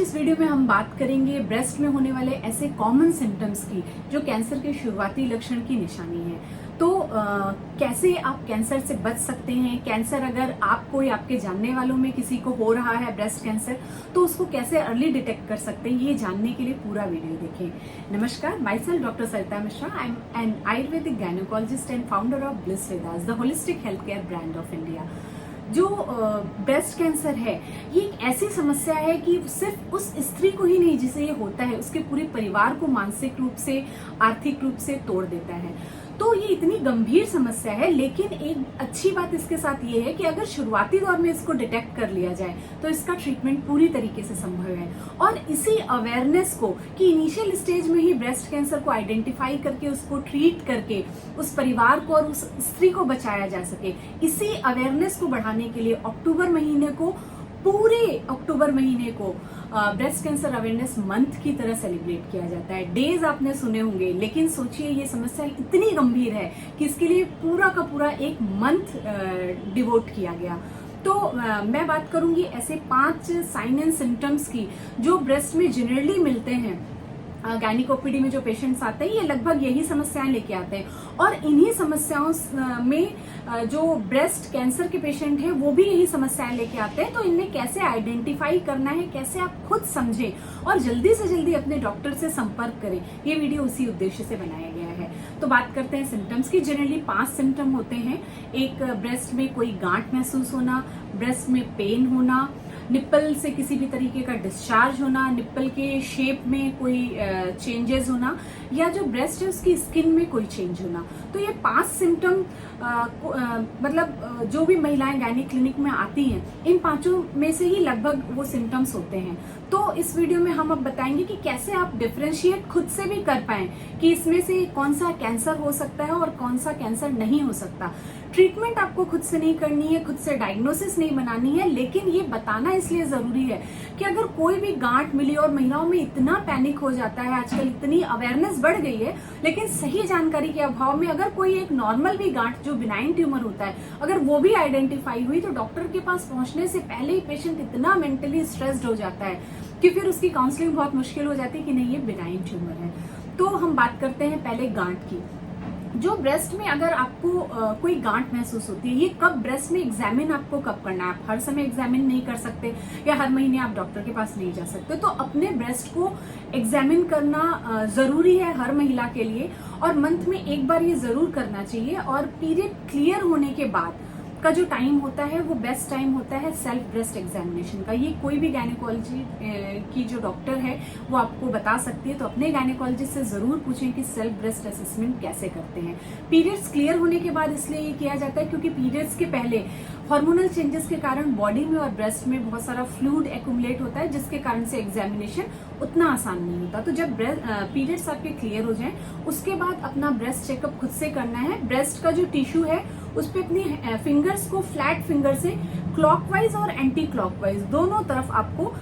इस वीडियो में हम बात करेंगे ब्रेस्ट में होने वाले ऐसे कॉमन सिम्टम्स की जो कैंसर के शुरुआती लक्षण की निशानी है। तो कैसे आप कैंसर से बच सकते हैं, कैंसर अगर आपको या आपके जानने वालों में किसी को हो रहा है ब्रेस्ट कैंसर, तो उसको कैसे अर्ली डिटेक्ट कर सकते हैं, ये जानने के लिए पूरा वीडियो देखें। नमस्कार, myself doctor Sarita Mishra. I am an Ayurvedic gynaecologist and founder of Bliss Vedas, the holistic health care brand of India. जो ब्रेस्ट कैंसर है, ये एक ऐसी समस्या है कि सिर्फ उस स्त्री को ही नहीं जिसे ये होता है, उसके पूरे परिवार को मानसिक रूप से, आर्थिक रूप से तोड़ देता है। तो ये इतनी गंभीर समस्या है, लेकिन एक अच्छी बात इसके साथ ये है कि अगर शुरुआती दौर में इसको डिटेक्ट कर लिया जाए तो इसका ट्रीटमेंट पूरी तरीके से संभव है। और इसी अवेयरनेस को कि इनिशियल स्टेज में ही ब्रेस्ट कैंसर को आइडेंटिफाई करके उसको ट्रीट करके उस परिवार को और उस स्त्री को बचाया जा सके, इसी अवेयरनेस को बढ़ाने के लिए पूरे अक्टूबर महीने को ब्रेस्ट कैंसर अवेयरनेस मंथ की तरह सेलिब्रेट किया जाता है। डेज आपने सुने होंगे, लेकिन सोचिए ये समस्या इतनी गंभीर है कि इसके लिए पूरा का पूरा एक मंथ डिवोट किया गया। तो मैं बात करूंगी ऐसे 5 साइन एंड सिम्टम्स की जो ब्रेस्ट में जनरली मिलते हैं। गायनिकोपीडी में जो पेशेंट्स आते हैं, ये लगभग यही समस्याएं लेके आते हैं, और इन्हीं समस्याओं में जो ब्रेस्ट कैंसर के पेशेंट हैं वो भी यही समस्याएं लेके आते हैं। तो इनमें कैसे आइडेंटिफाई करना है, कैसे आप खुद समझें और जल्दी से जल्दी अपने डॉक्टर से संपर्क करें, ये वीडियो उसी उद्देश्य से बनाया गया है। तो बात करते हैं सिम्टम्स की। जनरली 5 सिम्टम होते हैं। एक, ब्रेस्ट में कोई गांठ महसूस होना, ब्रेस्ट में पेन होना, निप्पल से किसी भी तरीके का डिस्चार्ज होना, निप्पल के शेप में कोई चेंजेस होना, या जो ब्रेस्ट है उसकी स्किन में कोई चेंज होना। तो ये 5 सिम्टम मतलब जो भी महिलाएं गायनिक क्लिनिक में आती हैं, इन 5 में से ही लगभग वो सिम्टम्स होते हैं। तो इस वीडियो में हम अब बताएंगे कि कैसे आप डिफरेंशिएट खुद से भी कर पाएं कि इसमें से कौन सा कैंसर हो सकता है और कौन सा कैंसर नहीं हो सकता। ट्रीटमेंट आपको खुद से नहीं करनी है, खुद से डायग्नोसिस नहीं बनानी है, लेकिन ये बताना इसलिए जरूरी है कि अगर कोई भी गांठ मिली, और महिलाओं में इतना पैनिक हो जाता है आजकल, इतनी अवेयरनेस बढ़ गई है, लेकिन सही जानकारी के अभाव में अगर कोई एक नॉर्मल भी गांठ जो बिनाइन ट्यूमर होता है, अगर वो भी आइडेंटिफाई हुई, तो डॉक्टर के पास पहुंचने से पहले ही पेशेंट इतना मेंटली स्ट्रेस्ड हो जाता है कि फिर उसकी काउंसलिंग बहुत मुश्किल हो जाती है कि नहीं, ये बिनाइन ट्यूमर है। तो हम बात करते हैं पहले गांठ की। जो ब्रेस्ट में अगर आपको कोई गांठ महसूस होती है, ये कब ब्रेस्ट में एग्जामिन आपको कब करना है? आप हर समय एग्जामिन नहीं कर सकते, या हर महीने आप डॉक्टर के पास नहीं जा सकते। तो अपने ब्रेस्ट को एग्जामिन करना जरूरी है हर महिला के लिए, और मंथ में एक बार ये जरूर करना चाहिए। और पीरियड क्लियर होने के बाद का जो टाइम होता है वो बेस्ट टाइम होता है सेल्फ ब्रेस्ट एग्जामिनेशन का। ये कोई भी गायनिकोलॉजी की जो डॉक्टर है वो आपको बता सकती है। तो अपने गायनिकोलॉजिस्ट से जरूर पूछें कि सेल्फ ब्रेस्ट असेसमेंट कैसे करते हैं। पीरियड्स क्लियर होने के बाद इसलिए ये किया जाता है क्योंकि पीरियड्स के पहले हार्मोनल चेंजेस के कारण बॉडी में और ब्रेस्ट में बहुत सारा फ्लूइड एक्यूमुलेट होता है, जिसके कारण से एग्जामिनेशन उतना आसान नहीं होता। तो जब पीरियड्स आपके क्लियर हो जाएं, उसके बाद अपना ब्रेस्ट चेकअप खुद से करना है। ब्रेस्ट का जो टिश्यू है उस पे अपनी फिंगर्स को फ्लैट फिंगर से क्लॉकवाइज और एंटी क्लॉकवाइज दोनों तरफ आपको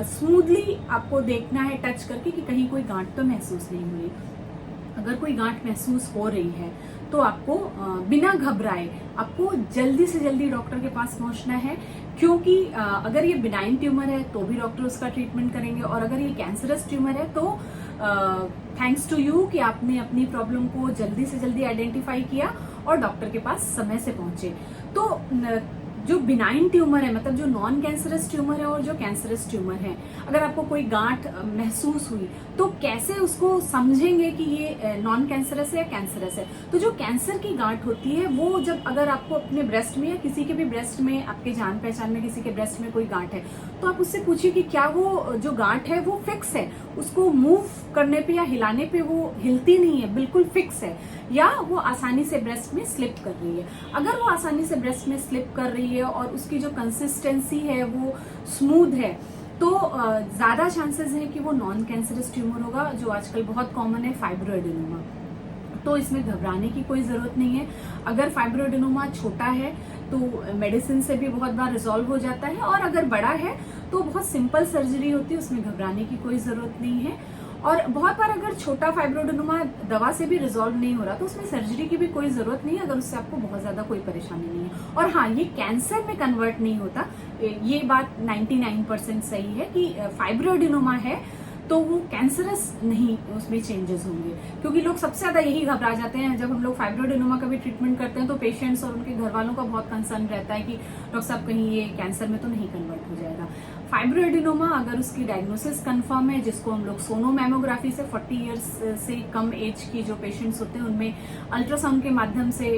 स्मूथली आपको देखना है टच करके कि कहीं कोई गांठ तो महसूस नहीं हुई। अगर कोई गांठ महसूस हो रही है तो आपको बिना घबराए आपको जल्दी से जल्दी डॉक्टर के पास पहुंचना है, क्योंकि अगर ये बिनाइन ट्यूमर है तो भी डॉक्टर उसका ट्रीटमेंट करेंगे, और अगर ये कैंसरस ट्यूमर है तो थैंक्स टू यू कि आपने अपनी प्रॉब्लम को जल्दी से जल्दी आइडेंटिफाई किया और डॉक्टर के पास समय से पहुंचे। तो जो बिनाइन ट्यूमर है, मतलब जो नॉन कैंसरस ट्यूमर है और जो कैंसरस ट्यूमर है, अगर आपको कोई गांठ महसूस हुई तो कैसे उसको समझेंगे कि ये नॉन कैंसरस है या कैंसरस है? तो जो कैंसर की गांठ होती है वो जब अगर आपको अपने ब्रेस्ट में या किसी के भी ब्रेस्ट में, आपके जान पहचान में किसी के ब्रेस्ट में कोई गांठ है, तो आप उससे पूछिए कि क्या वो जो गांठ है वो फिक्स है, उसको मूव करने पे या हिलाने पे वो हिलती नहीं है, बिल्कुल फिक्स है, या वो आसानी से ब्रेस्ट में स्लिप कर रही है। अगर वो आसानी से ब्रेस्ट में स्लिप कर रही है और उसकी जो कंसिस्टेंसी है वो स्मूथ है, तो ज्यादा चांसेस है कि वो नॉन कैंसरस ट्यूमर होगा, जो आजकल बहुत कॉमन है, फाइब्रोएडेनोमा। तो इसमें घबराने की कोई जरूरत नहीं है। अगर फाइब्रोएडेनोमा छोटा है तो मेडिसिन से भी बहुत बार रिजॉल्व हो जाता है, और अगर बड़ा है तो बहुत सिंपल सर्जरी होती है, उसमें घबराने की कोई जरूरत नहीं है। और बहुत बार अगर छोटा फाइब्रोडेनोमा दवा से भी रिजॉल्व नहीं हो रहा तो उसमें सर्जरी की भी कोई जरूरत नहीं है, अगर उससे आपको बहुत ज्यादा कोई परेशानी नहीं है। और हाँ, ये कैंसर में कन्वर्ट नहीं होता, ये बात 99% सही है कि फाइब्रोडेनोमा है तो वो कैंसरस नहीं, उसमें चेंजेस होंगे। क्योंकि लोग सबसे ज्यादा यही घबरा जाते हैं जब हम लोग फाइब्रोडेनोमा का भी ट्रीटमेंट करते हैं, तो पेशेंट्स और उनके घर वालों का बहुत कंसर्न रहता है कि डॉक्टर साहब कहीं ये कैंसर में तो नहीं कन्वर्ट हो जाएगा। फाइब्रोएडिनोमा अगर उसकी डायग्नोसिस कंफर्म है, जिसको हम लोग सोनोमैमोग्राफी से 40 इयर्स से कम एज की जो पेशेंट्स होते हैं उनमें अल्ट्रासाउंड के माध्यम से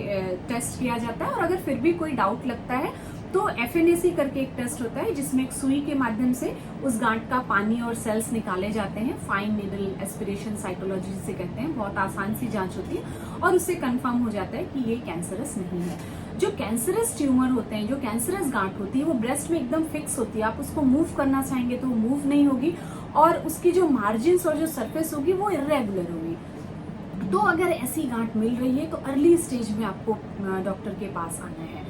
टेस्ट किया जाता है, और अगर फिर भी कोई डाउट लगता है तो FNAC करके एक टेस्ट होता है जिसमें एक सुई के माध्यम से उस गांठ का पानी और सेल्स निकाले जाते हैं। फाइन नीडल एस्पिरेशन साइटोलॉजी जिसे कहते हैं, बहुत आसान सी जांच होती है और उससे कंफर्म हो जाता है कि ये कैंसरस नहीं है। जो कैंसरस ट्यूमर होते हैं, जो कैंसरस गांठ होती है, वो ब्रेस्ट में एकदम फिक्स होती है, आप उसको मूव करना चाहेंगे तो वो मूव नहीं होगी, और उसकी जो मार्जिन और जो सरफेस होगी वो इर्रेगुलर होगी। तो अगर ऐसी गांठ मिल रही है तो अर्ली स्टेज में आपको डॉक्टर के पास आना है।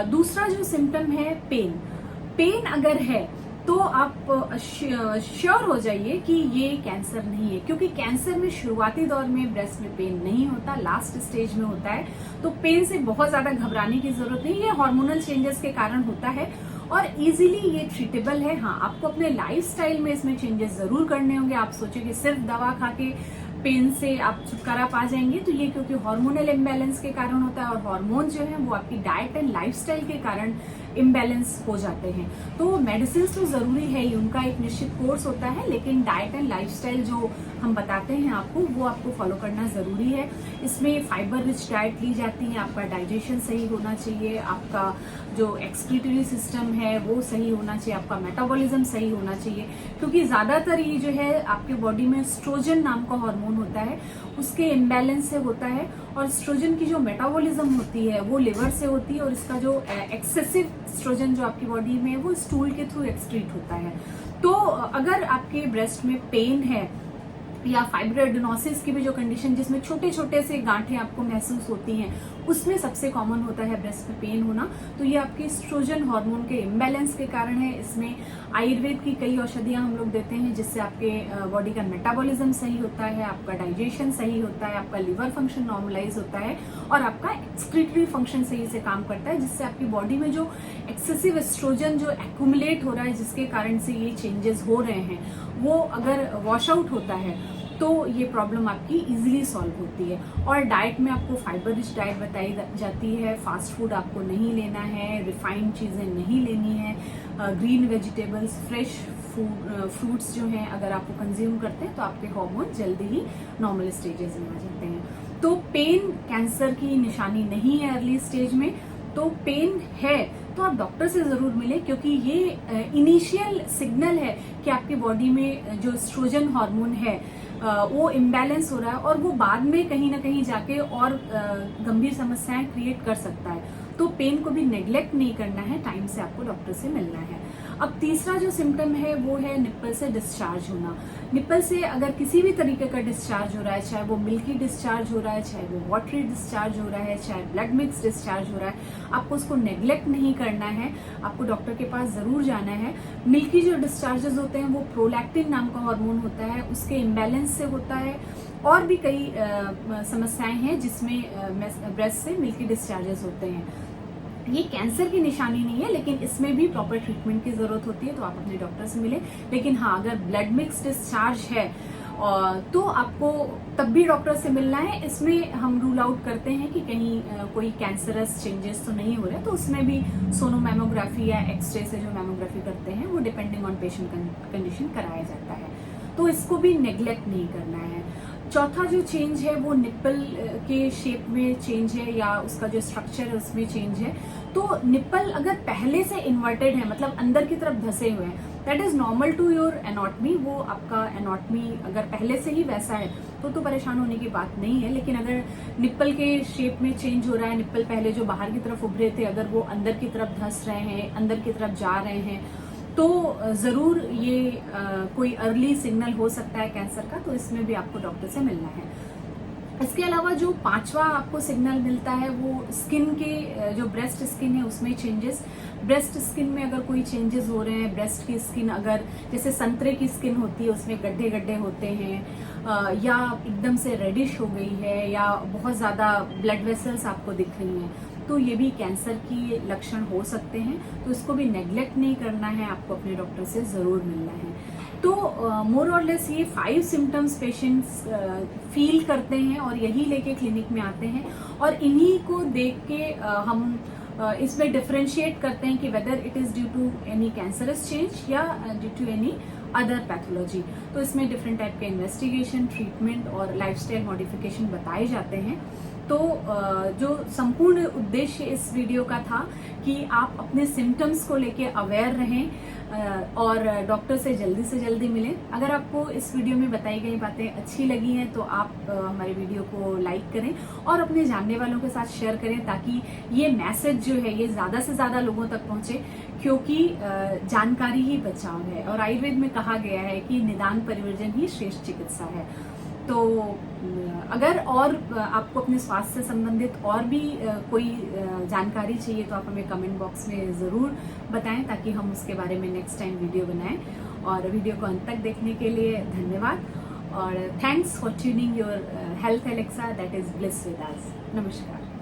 दूसरा जो सिम्टम है पेन अगर है तो आप श्योर हो जाइए कि ये कैंसर नहीं है, क्योंकि कैंसर में शुरुआती दौर में ब्रेस्ट में पेन नहीं होता, लास्ट स्टेज में होता है। तो पेन से बहुत ज्यादा घबराने की जरूरत नहीं, ये हार्मोनल चेंजेस के कारण होता है और इजीली ये ट्रीटेबल है। हाँ, आपको अपने लाइफस्टाइल में इसमें चेंजेस जरूर करने होंगे। आप सोचे कि सिर्फ दवा खा के पेन से आप छुटकारा पा जाएंगे, तो ये क्योंकि हार्मोनल इम्बैलेंस के कारण होता है, और हार्मोन जो है वो आपकी डाइट एंड लाइफस्टाइल के कारण इम्बैलेंस हो जाते हैं। तो मेडिसिन तो जरूरी है ही, उनका एक निश्चित कोर्स होता है, लेकिन डाइट एंड लाइफस्टाइल जो हम बताते हैं आपको, वो आपको फॉलो करना जरूरी है। इसमें फाइबर रिच डाइट ली जाती है, आपका डाइजेशन सही होना चाहिए, आपका जो एक्सक्रीटरी सिस्टम है वो सही होना चाहिए, आपका मेटाबॉलिज्म सही होना चाहिए, क्योंकि ज्यादातर ये जो है आपके बॉडी में एस्ट्रोजन नाम का हार्मोन होता है, उसके इम्बैलेंस से होता है। और एस्ट्रोजन की जो मेटाबॉलिज्म होती है वो लिवर से होती है, और इसका जो एक्सेसिव एस्ट्रोजन जो आपकी बॉडी में है वो स्टूल के थ्रू एक्सक्रीट होता है। तो अगर आपके ब्रेस्ट में पेन है या फाइब्रोएडिनोसिस की भी जो कंडीशन जिसमें छोटे छोटे से गांठें आपको महसूस होती हैं, उसमें सबसे कॉमन होता है ब्रेस्ट में पेन होना, तो ये आपके एस्ट्रोजन हार्मोन के इम्बैलेंस के कारण है। इसमें आयुर्वेद की कई औषधियां हम लोग देते हैं जिससे आपके बॉडी का मेटाबॉलिज्म सही होता है, आपका डाइजेशन सही होता है, आपका लिवर फंक्शन नॉर्मलाइज होता है, और आपका एक्सक्रीटरी फंक्शन सही से काम करता है, जिससे आपकी बॉडी में जो एक्सेसिव एस्ट्रोजन जो एक्यूमुलेट हो रहा है, जिसके कारण से ये चेंजेस हो रहे हैं, वो अगर वॉश आउट होता है तो ये प्रॉब्लम आपकी इजीली सॉल्व होती है। और डाइट में आपको फाइबर रिच डाइट बताई जाती है, फास्ट फूड आपको नहीं लेना है, रिफाइंड चीजें नहीं लेनी है, ग्रीन वेजिटेबल्स, फ्रेश फ्रूट्स जो हैं अगर आपको कंज्यूम करते हैं तो आपके हार्मोन जल्दी ही नॉर्मल स्टेजेस में आ जाते हैं। तो पेन कैंसर की निशानी नहीं है अर्ली स्टेज में, तो पेन है तो आप डॉक्टर से जरूर मिलें, क्योंकि ये इनिशियल सिग्नल है कि आपकी बॉडी में जो एस्ट्रोजन हार्मोन है वो इम्बैलेंस हो रहा है, और वो बाद में कहीं ना कहीं जाके और गंभीर समस्याएं क्रिएट कर सकता है। तो पेन को भी नेग्लेक्ट नहीं करना है, टाइम से आपको डॉक्टर से मिलना है। अब तीसरा जो सिम्टम है वो है निप्पल से डिस्चार्ज होना। निप्पल से अगर किसी भी तरीके का डिस्चार्ज हो रहा है, चाहे वो मिल्की डिस्चार्ज हो रहा है, चाहे वो वाटरी डिस्चार्ज हो रहा है, चाहे ब्लड मिक्स डिस्चार्ज हो रहा है, आपको उसको नेग्लेक्ट नहीं करना है, आपको डॉक्टर के पास जरूर जाना है। मिल्की जो डिस्चार्जेस होते हैं वो प्रोलैक्टिन नाम का हार्मोन होता है, उसके इम्बैलेंस से होता है, और भी कई समस्याएं हैं जिसमें ब्रेस्ट से मिल्की डिस्चार्जेस होते हैं। ये कैंसर की निशानी नहीं है, लेकिन इसमें भी प्रॉपर ट्रीटमेंट की जरूरत होती है, तो आप अपने डॉक्टर से मिलें। लेकिन हाँ, अगर ब्लड मिक्स डिस्चार्ज है तो आपको तब भी डॉक्टर से मिलना है। इसमें हम रूल आउट करते हैं कि कहीं कोई कैंसरस चेंजेस तो नहीं हो रहे, तो उसमें भी सोनोमैमोग्राफी या एक्सरे से जो मैमोग्राफी करते हैं वो डिपेंडिंग ऑन पेशेंट कंडीशन कराया जाता है, तो इसको भी नेग्लेक्ट नहीं करना है। चौथा जो चेंज है वो निप्पल के शेप में चेंज है, या उसका जो स्ट्रक्चर है उसमें चेंज है। तो निप्पल अगर पहले से इन्वर्टेड है, मतलब अंदर की तरफ धसे हुए हैं, that is normal to your anatomy. वो आपका एनाटॉमी अगर पहले से ही वैसा है तो परेशान होने की बात नहीं है। लेकिन अगर निप्पल के शेप में चेंज हो रहा है, निप्पल पहले जो बाहर की तरफ उभरे थे अगर वो अंदर की तरफ धस रहे हैं, अंदर की तरफ जा रहे हैं, तो जरूर ये कोई अर्ली सिग्नल हो सकता है कैंसर का, तो इसमें भी आपको डॉक्टर से मिलना है। इसके अलावा जो पांचवा आपको सिग्नल मिलता है वो स्किन के, जो ब्रेस्ट स्किन है उसमें चेंजेस। ब्रेस्ट स्किन में अगर कोई चेंजेस हो रहे हैं, ब्रेस्ट की स्किन अगर जैसे संतरे की स्किन होती है उसमें गड्ढे गड्ढे होते हैं, या एकदम से रेडिश हो गई है, या बहुत ज्यादा ब्लड वेसल्स आपको दिख रही हैं, तो ये भी कैंसर की लक्षण हो सकते हैं। तो इसको भी नेग्लेक्ट नहीं करना है, आपको अपने डॉक्टर से जरूर मिलना है। तो मोर और लेस ये 5 सिम्टम्स पेशेंट्स फील करते हैं और यही लेके क्लिनिक में आते हैं, और इन्हीं को देख के हम इसमें डिफरेंशिएट करते हैं कि whether it is due to any cancerous change या due to any other pathology. तो इसमें डिफरेंट टाइप के इन्वेस्टिगेशन, ट्रीटमेंट और लाइफस्टाइल मॉडिफिकेशन बताए जाते हैं। तो जो संपूर्ण उद्देश्य इस वीडियो का था कि आप अपने सिम्टम्स को लेके अवेयर रहें और डॉक्टर से जल्दी मिलें। अगर आपको इस वीडियो में बताई गई बातें अच्छी लगी हैं तो आप हमारे वीडियो को लाइक करें और अपने जानने वालों के साथ शेयर करें, ताकि ये मैसेज जो है ये ज्यादा से ज्यादा लोगों तक पहुंचे, क्योंकि जानकारी ही बचाव है। और आयुर्वेद में कहा गया है कि निदान परिवर्जन ही श्रेष्ठ चिकित्सा है। तो अगर और आपको अपने स्वास्थ्य से संबंधित और भी कोई जानकारी चाहिए तो आप हमें कमेंट बॉक्स में ज़रूर बताएं, ताकि हम उसके बारे में नेक्स्ट टाइम वीडियो बनाएं। और वीडियो को अंत तक देखने के लिए धन्यवाद, और thanks for tuning your health Alexa, that is bliss with us. नमस्कार।